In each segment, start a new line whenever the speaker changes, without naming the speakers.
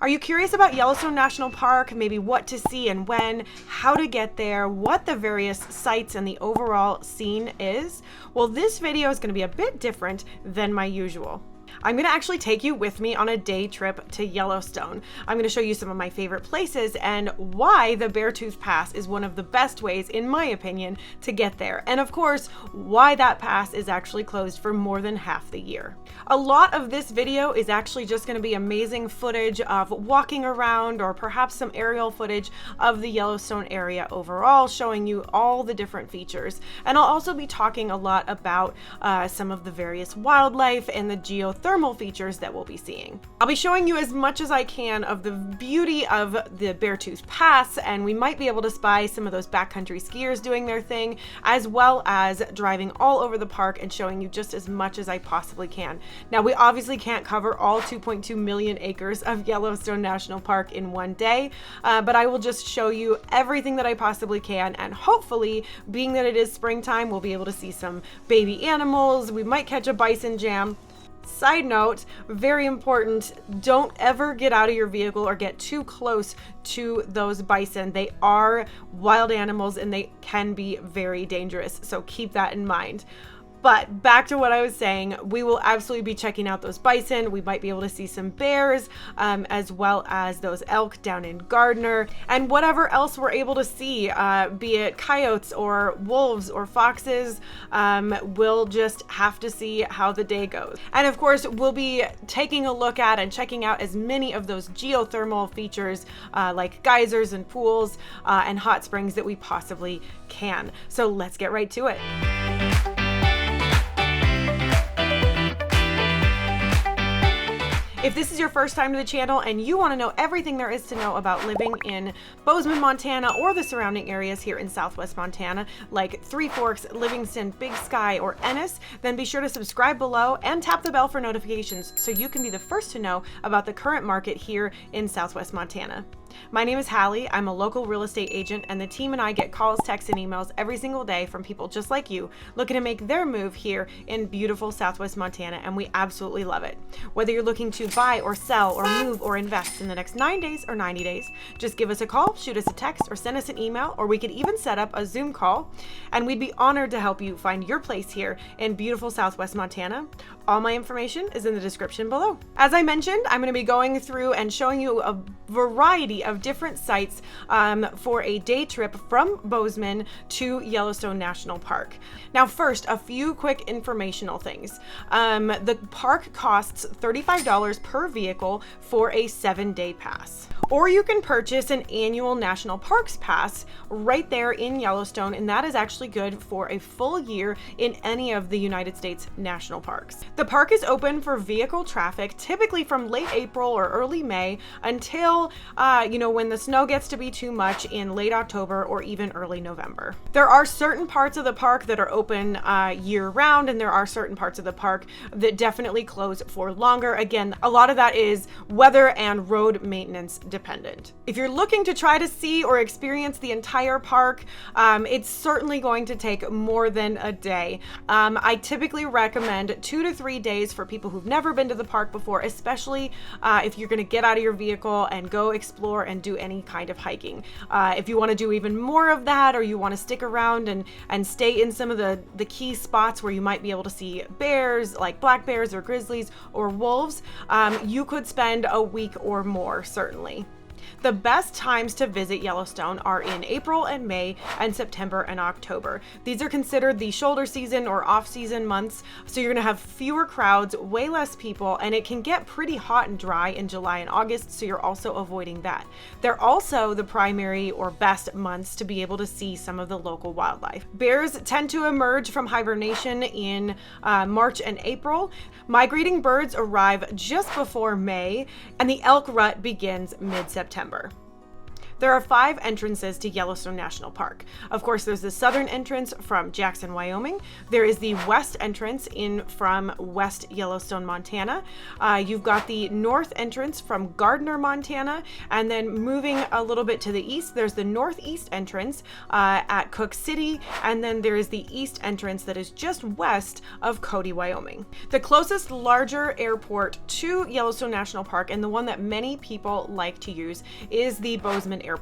Are you curious about Yellowstone National Park, maybe what to see and when, how to get there, what the various sites and the overall scene is? Well, this video is going to be a bit different than my usual. I'm going to actually take you with me on a day trip to Yellowstone. I'm going to show you some of my favorite places and why the Beartooth Pass is one of the best ways, in my opinion, to get there. And of course, why that pass is actually closed for more than half the year. A lot of this video is actually just going to be amazing footage of walking around or perhaps some aerial footage of the Yellowstone area overall, showing you all the different features. And I'll also be talking a lot about some of the various wildlife and the geothermal features that we'll be seeing. I'll be showing you as much as I can of the beauty of the Beartooth Pass, and we might be able to spy some of those backcountry skiers doing their thing, as well as driving all over the park and showing you just as much as I possibly can. Now, we obviously can't cover all 2.2 million acres of Yellowstone National Park in one day, but I will just show you everything that I possibly can, and hopefully, being that it is springtime, we'll be able to see some baby animals. We might catch a bison jam. Side note, very important, don't ever get out of your vehicle or get too close to those bison. They are wild animals and they can be very dangerous, so keep that in mind. But back to what I was saying, we will absolutely be checking out those bison. We might be able to see some bears, as well as those elk down in Gardiner, and whatever else we're able to see, be it coyotes or wolves or foxes. We'll just have to see how the day goes. And of course, we'll be taking a look at and checking out as many of those geothermal features, like geysers and pools and hot springs that we possibly can. So let's get right to it. If this is your first time to the channel and you want to know everything there is to know about living in Bozeman, Montana, or the surrounding areas here in Southwest Montana, like Three Forks, Livingston, Big Sky, or Ennis, then be sure to subscribe below and tap the bell for notifications so you can be the first to know about the current market here in Southwest Montana. My name is Hallie. I'm a local real estate agent, and the team and I get calls, texts, and emails every single day from people just like you looking to make their move here in beautiful Southwest Montana, and we absolutely love it. Whether you're looking to buy or sell or move or invest in the next 9 days or 90 days, just give us a call, shoot us a text, or send us an email, or we could even set up a Zoom call, and we'd be honored to help you find your place here in beautiful Southwest Montana. All my information is in the description below. As I mentioned, I'm going to be going through and showing you a variety of different sites for a day trip from Bozeman to Yellowstone National Park. Now, first, a few quick informational things. The park costs $35 per vehicle for a 7-day pass. Or you can purchase an annual National Parks Pass right there in Yellowstone, and that is actually good for a full year in any of the United States national parks. The park is open for vehicle traffic typically from late April or early May until, when the snow gets to be too much in late October or even early November. There are certain parts of the park that are open year round, and there are certain parts of the park that definitely close for longer. Again, a lot of that is weather and road maintenance dependent. If you're looking to try to see or experience the entire park, it's certainly going to take more than a day. I typically recommend 2 to 3 days for people who've never been to the park before, especially if you're going to get out of your vehicle and go explore and do any kind of hiking. If you want to do even more of that, or you want to stick around and stay in some of the key spots where you might be able to see bears, like black bears or grizzlies or wolves, you could spend a week or more, certainly. The best times to visit Yellowstone are in April and May and September and October. These are considered the shoulder season or off-season months, so you're going to have fewer crowds, way less people, and it can get pretty hot and dry in July and August, so you're also avoiding that. They're also the primary or best months to be able to see some of the local wildlife. Bears tend to emerge from hibernation in March and April. Migrating birds arrive just before May, and the elk rut begins mid-September. There are 5 entrances to Yellowstone National Park. Of course, there's the southern entrance from Jackson, Wyoming. There is the west entrance in from West Yellowstone, Montana. You've got the north entrance from Gardiner, Montana, and then moving a little bit to the east, there's the northeast entrance at Cooke City, and then there is the east entrance that is just west of Cody, Wyoming. The closest larger airport to Yellowstone National Park, and the one that many people like to use, is the Bozeman Airport.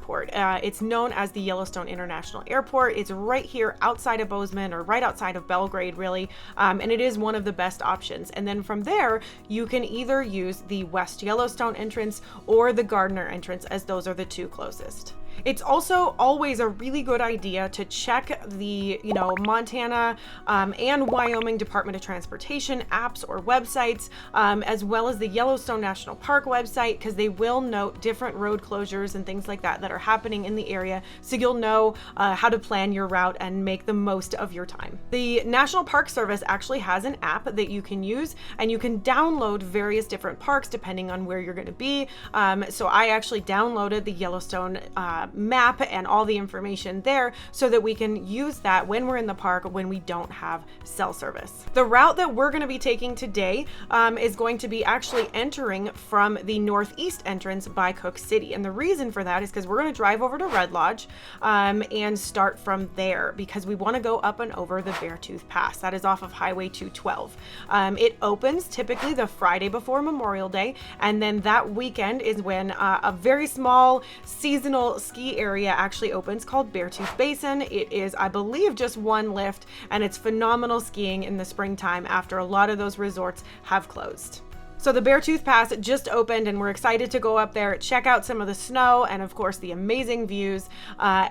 It's known as the Yellowstone International Airport. It's right here outside of Bozeman, or right outside of Belgrade, really, and it is one of the best options. And then from there, you can either use the West Yellowstone entrance or the Gardiner entrance, as those are the 2 closest. It's also always a really good idea to check the, Montana and Wyoming Department of Transportation apps or websites, as well as the Yellowstone National Park website, because they will note different road closures and things like that are happening in the area, so you'll know how to plan your route and make the most of your time. The National Park Service actually has an app that you can use, and you can download various different parks depending on where you're going to be. So I actually downloaded the Yellowstone map and all the information there so that we can use that when we're in the park when we don't have cell service. The route that we're going to be taking today is going to be actually entering from the northeast entrance by Cooke City, and the reason for that is because we're going to drive over to Red Lodge and start from there, because we want to go up and over the Beartooth Pass. That is off of Highway 212. It opens typically the Friday before Memorial Day, and then that weekend is when a very small seasonal ski area actually opens called Beartooth Basin. It is, I believe, just one lift, and it's phenomenal skiing in the springtime after a lot of those resorts have closed. So the Beartooth Pass just opened, and we're excited to go up there, check out some of the snow, and of course the amazing views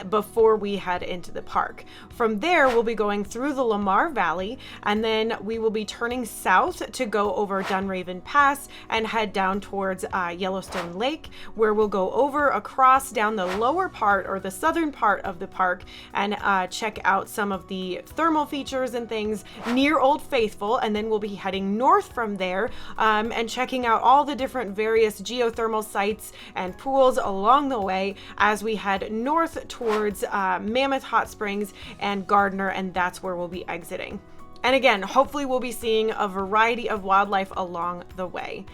before we head into the park. From there, we'll be going through the Lamar Valley, and then we will be turning south to go over Dunraven Pass and head down towards Yellowstone Lake, where we'll go over across down the lower part, or the southern part of the park, and check out some of the thermal features and things near Old Faithful, and then we'll be heading north from there and checking out all the different various geothermal sites and pools along the way as we head north towards Mammoth Hot Springs and Gardiner, and that's where we'll be exiting. And again, hopefully we'll be seeing a variety of wildlife along the way.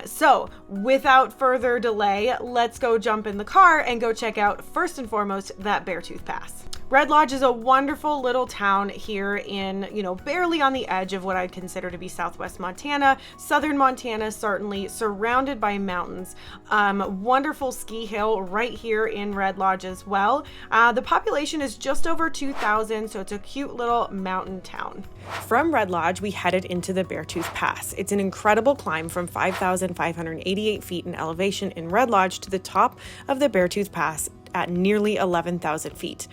So without further delay, let's go jump in the car and go check out, first and foremost, that Beartooth Pass. Red Lodge is a wonderful little town here in, barely on the edge of what I'd consider to be southwest Montana, southern Montana, certainly surrounded by mountains. Wonderful ski hill right here in Red Lodge as well. The population is just over 2,000, so it's a cute little mountain town. From Red Lodge, we headed into the Beartooth Pass. It's an incredible climb from 5,588 feet in elevation in Red Lodge to the top of the Beartooth Pass at nearly 11,000 feet,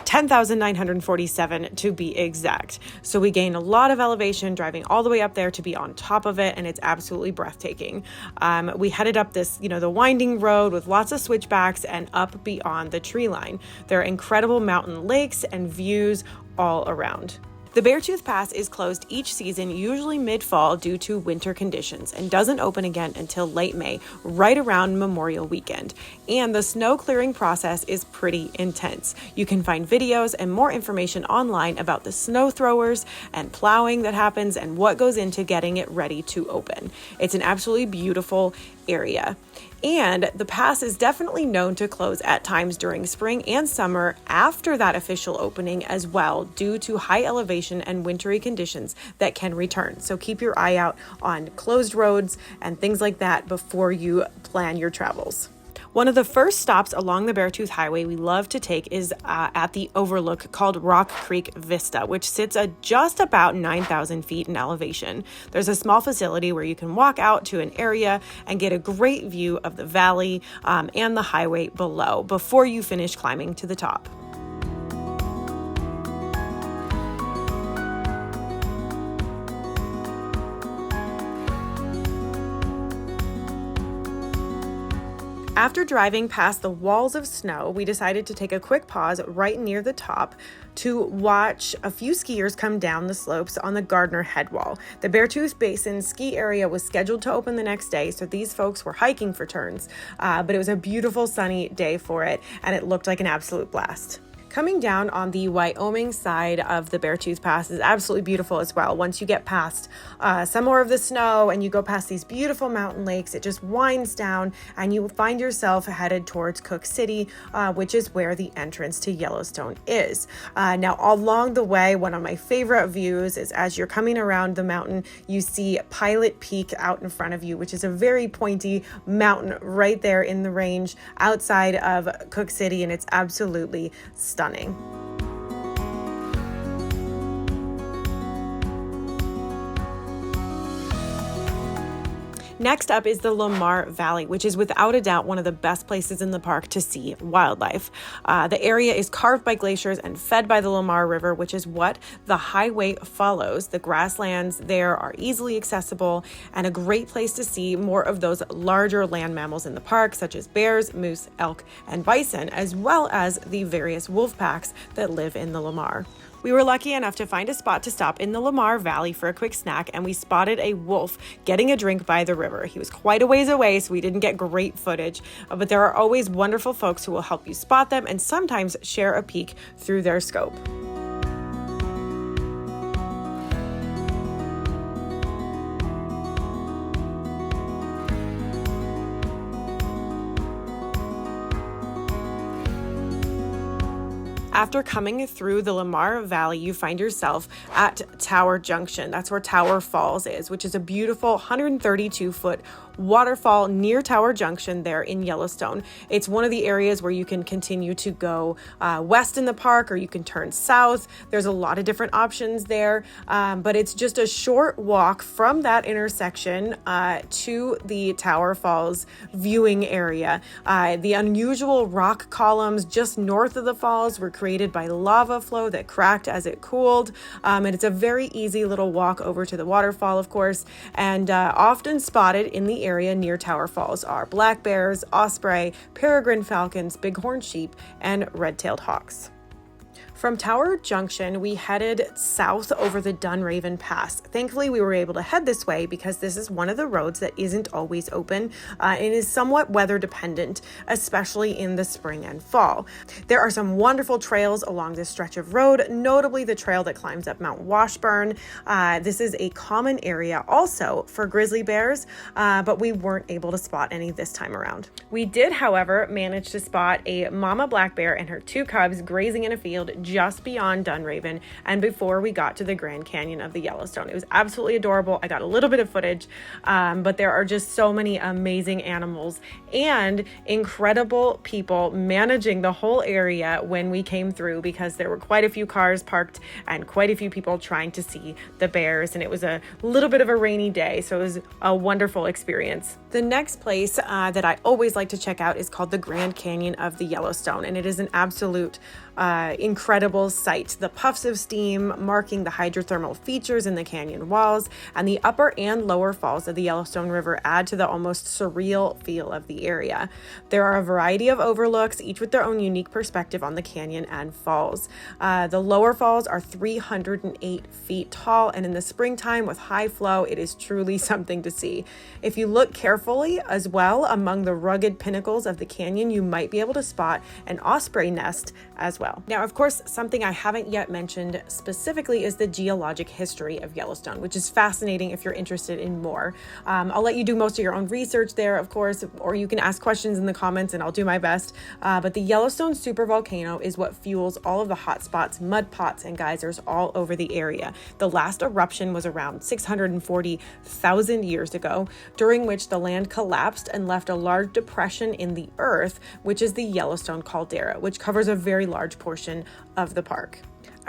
10,947 to be exact. So we gain a lot of elevation driving all the way up there to be on top of it, and it's absolutely breathtaking. We headed up this, the winding road with lots of switchbacks and up beyond the tree line. There are incredible mountain lakes and views all around. The Beartooth Pass is closed each season, usually mid-fall due to winter conditions, and doesn't open again until late May, right around Memorial Weekend. And the snow clearing process is pretty intense. You can find videos and more information online about the snow throwers and plowing that happens and what goes into getting it ready to open. It's an absolutely beautiful area. And the pass is definitely known to close at times during spring and summer after that official opening as well, due to high elevation and wintry conditions that can return. So keep your eye out on closed roads and things like that before you plan your travels. One of the first stops along the Beartooth Highway we love to take is at the overlook called Rock Creek Vista, which sits at just about 9,000 feet in elevation. There's a small facility where you can walk out to an area and get a great view of the valley and the highway below before you finish climbing to the top. After driving past the walls of snow, we decided to take a quick pause right near the top to watch a few skiers come down the slopes on the Gardiner Headwall. The Beartooth Basin ski area was scheduled to open the next day, so these folks were hiking for turns, but it was a beautiful sunny day for it, and it looked like an absolute blast. Coming down on the Wyoming side of the Beartooth Pass is absolutely beautiful as well. Once you get past some more of the snow and you go past these beautiful mountain lakes, it just winds down and you find yourself headed towards Cooke City, which is where the entrance to Yellowstone is. Now, along the way, one of my favorite views is as you're coming around the mountain, you see Pilot Peak out in front of you, which is a very pointy mountain right there in the range outside of Cooke City, and it's absolutely stunning. Next up is the Lamar Valley, which is without a doubt one of the best places in the park to see wildlife. The area is carved by glaciers and fed by the Lamar River, which is what the highway follows. The grasslands there are easily accessible and a great place to see more of those larger land mammals in the park, such as bears, moose, elk, and bison, as well as the various wolf packs that live in the Lamar. We were lucky enough to find a spot to stop in the Lamar Valley for a quick snack, and we spotted a wolf getting a drink by the river. He was quite a ways away, so we didn't get great footage, but there are always wonderful folks who will help you spot them and sometimes share a peek through their scope. After coming through the Lamar Valley, you find yourself at Tower Junction. That's where Tower Falls is, which is a beautiful 132-foot waterfall near Tower Junction there in Yellowstone. It's one of the areas where you can continue to go west in the park, or you can turn south. There's a lot of different options there, but it's just a short walk from that intersection to the Tower Falls viewing area. The unusual rock columns just north of the falls were created by lava flow that cracked as it cooled, and it's a very easy little walk over to the waterfall, of course, and often spotted in the area near Tower Falls are black bears, osprey, peregrine falcons, bighorn sheep, and red-tailed hawks. From Tower Junction, we headed south over the Dunraven Pass. Thankfully, we were able to head this way because this is one of the roads that isn't always open and is somewhat weather dependent, especially in the spring and fall. There are some wonderful trails along this stretch of road, notably the trail that climbs up Mount Washburn. This is a common area also for grizzly bears, but we weren't able to spot any this time around. We did, however, manage to spot a mama black bear and her two cubs grazing in a field just beyond Dunraven and before we got to the Grand Canyon of the Yellowstone. It was absolutely adorable. I got a little bit of footage, but there are just so many amazing animals and incredible people managing the whole area when we came through, because there were quite a few cars parked and quite a few people trying to see the bears, and it was a little bit of a rainy day, so it was a wonderful experience. The next place that I always like to check out is called the Grand Canyon of the Yellowstone, and it is an absolute incredible sight. The puffs of steam marking the hydrothermal features in the canyon walls, and the upper and lower falls of the Yellowstone River add to the almost surreal feel of the area. There are a variety of overlooks, each with their own unique perspective on the canyon and falls. The lower falls are 308 feet tall, and in the springtime with high flow, it is truly something to see. If you look carefully as well among the rugged pinnacles of the canyon, you might be able to spot an osprey nest as well. Now, of course, something I haven't yet mentioned specifically is the geologic history of Yellowstone, which is fascinating if you're interested in more. I'll let you do most of your own research there, of course, or you can ask questions in the comments and I'll do my best. But the Yellowstone supervolcano is what fuels all of the hot spots, mud pots, and geysers all over the area. The last eruption was around 640,000 years ago, during which the land collapsed and left a large depression in the earth, which is the Yellowstone Caldera, which covers a very large portion of the park.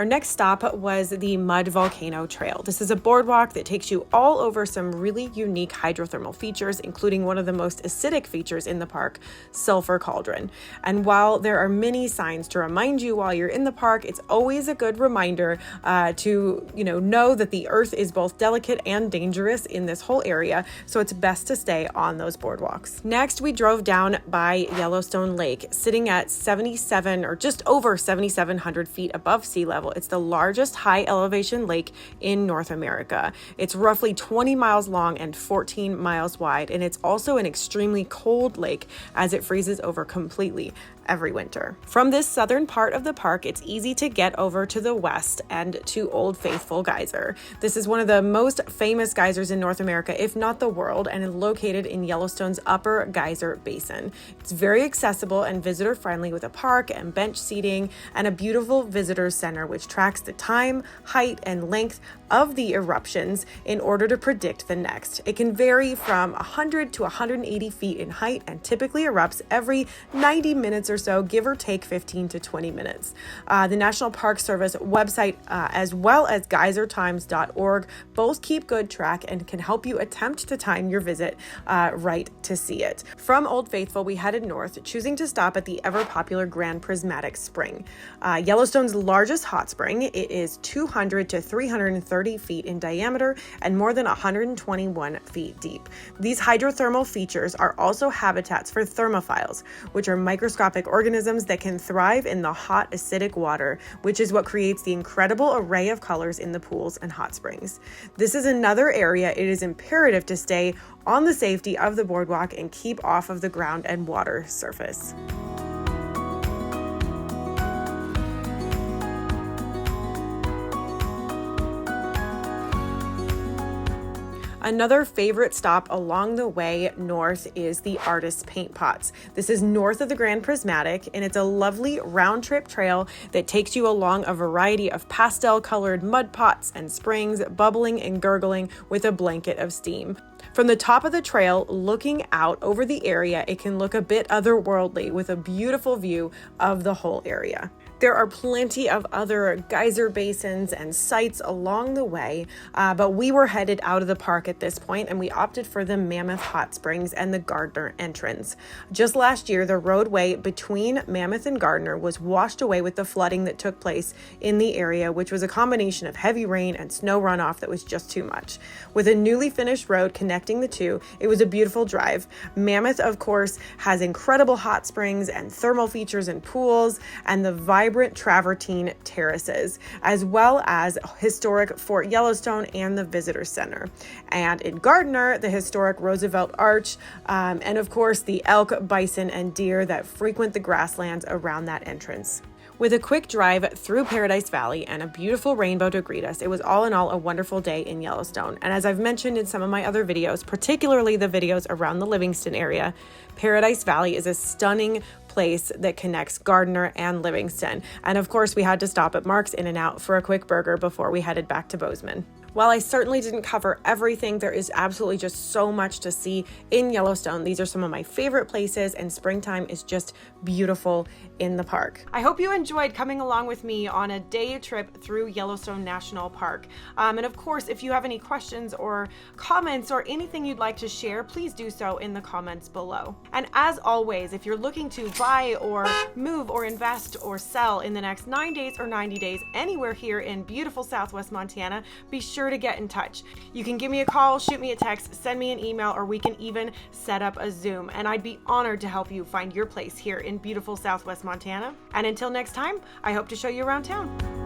Our next stop was the Mud Volcano Trail. This is a boardwalk that takes you all over some really unique hydrothermal features, including one of the most acidic features in the park, sulfur cauldron. And while there are many signs to remind you while you're in the park, it's always a good reminder to know that the earth is both delicate and dangerous in this whole area, so it's best to stay on those boardwalks. Next, we drove down by Yellowstone Lake, sitting at 77 or just over 7,700 feet above sea level. It's the largest high elevation lake in North America. It's roughly 20 miles long and 14 miles wide, and it's also an extremely cold lake as it freezes over completely every winter. From this southern part of the park, it's easy to get over to the west and to Old Faithful Geyser. This is one of the most famous geysers in North America, if not the world, and is located in Yellowstone's upper geyser basin. It's very accessible and visitor friendly with a park and bench seating and a beautiful visitor center which tracks the time, height, and length of the eruptions in order to predict the next. It can vary from 100 to 180 feet in height and typically erupts every 90 minutes or so, give or take 15 to 20 minutes. The National Park Service website, as well as geysertimes.org, both keep good track and can help you attempt to time your visit right to see it. From Old Faithful, we headed north, choosing to stop at the ever-popular Grand Prismatic Spring. Yellowstone's largest hot spring. It is 200 to 330 feet in diameter and more than 121 feet deep. These hydrothermal features are also habitats for thermophiles, which are microscopic organisms that can thrive in the hot, acidic water, which is what creates the incredible array of colors in the pools and hot springs. This is another area it is imperative to stay on the safety of the boardwalk and keep off of the ground and water surface. Another favorite stop along the way north is the Artist Paint Pots. This is north of the Grand Prismatic, and it's a lovely round trip trail that takes you along a variety of pastel colored mud pots and springs, bubbling and gurgling with a blanket of steam. From the top of the trail, looking out over the area, it can look a bit otherworldly with a beautiful view of the whole area. There are plenty of other geyser basins and sites along the way, but we were headed out of the park at this point, and we opted for the Mammoth Hot Springs and the Gardiner entrance. Just last year, the roadway between Mammoth and Gardiner was washed away with the flooding that took place in the area, which was a combination of heavy rain and snow runoff that was just too much. With a newly finished road connecting the two, it was a beautiful drive. Mammoth, of course, has incredible hot springs and thermal features and pools, and the vibrant travertine terraces, as well as historic Fort Yellowstone and the Visitor Center. And in Gardiner, the historic Roosevelt Arch, and of course the elk, bison, and deer that frequent the grasslands around that entrance. With a quick drive through Paradise Valley and a beautiful rainbow to greet us, it was all in all a wonderful day in Yellowstone. And as I've mentioned in some of my other videos, particularly the videos around the Livingston area, Paradise Valley is a stunning place that connects Gardiner and Livingston. And of course, we had to stop at Mark's In-N-Out for a quick burger before we headed back to Bozeman. While I certainly didn't cover everything, there is absolutely just so much to see in Yellowstone. These are some of my favorite places, and springtime is just beautiful in the park. I hope you enjoyed coming along with me on a day trip through Yellowstone National Park. And of course, if you have any questions or comments or anything you'd like to share, please do so in the comments below. And as always, if you're looking to buy or move or invest or sell in the next 9 days or 90 days anywhere here in beautiful Southwest Montana, be sure to get in touch. You can give me a call, shoot me a text, send me an email, or we can even set up a Zoom, and I'd be honored to help you find your place here in beautiful Southwest Montana. And until next time, I hope to show you around town.